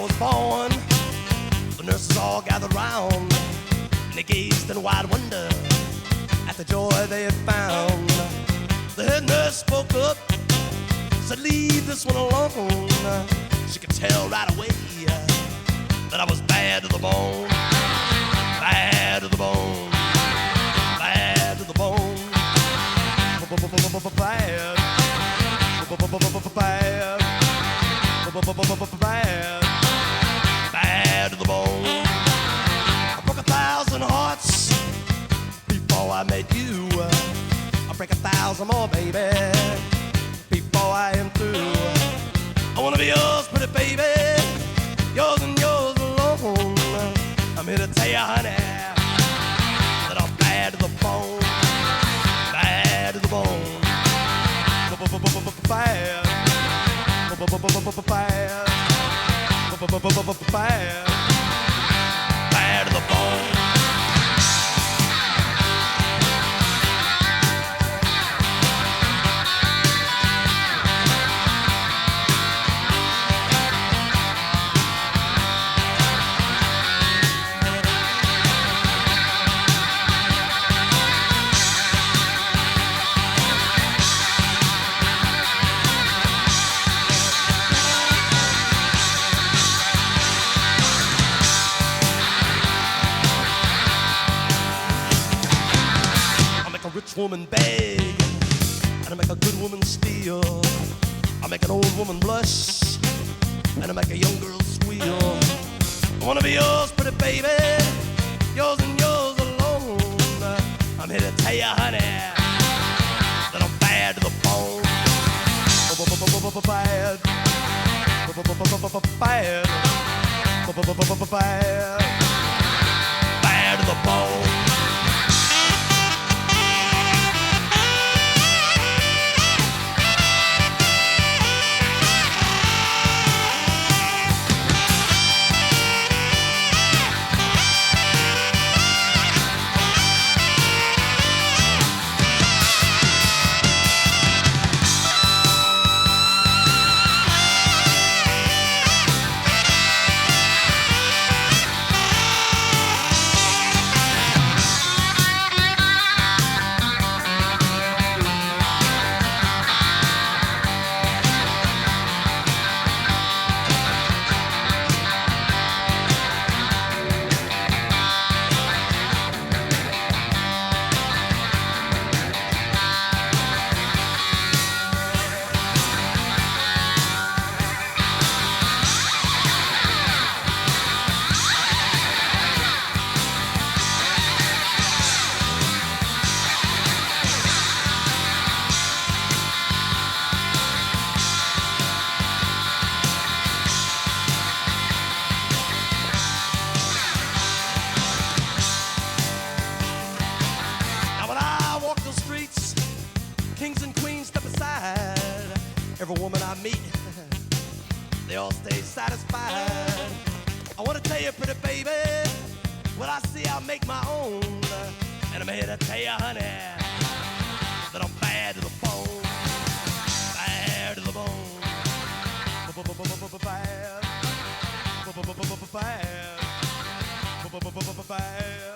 was born, the nurses all gathered round, and they gazed in wide wonder at the joy they had found. The head nurse spoke up, said, "Leave this one alone." She could tell right away that I was bad to the bone, bad to the bone, bad to the bone, bad, bad, bad to the bone. I broke 1,000 hearts before I met you. I'll break 1,000 more, baby, before I am through. I wanna be yours, pretty baby, yours and yours alone. I'm here to tell you, honey, that I'm bad to the bone, bad to the bone, bad, bad, bad to the bone. Rich woman beg, and I make a good woman steal. I make an old woman blush, and I make a young girl squeal. I wanna be yours, pretty baby, yours and yours alone. I'm here to tell you, honey, that I'm bad to the bone, bad, bad, bad, bad to the bone. Kings and queens step aside. Every woman I meet, they all stay satisfied. I wanna tell you, pretty baby, what I see I'll make my own. And I'm here to tell you, honey, that I'm bad to the bone, bad to the bone, bad, bad, bad, bad.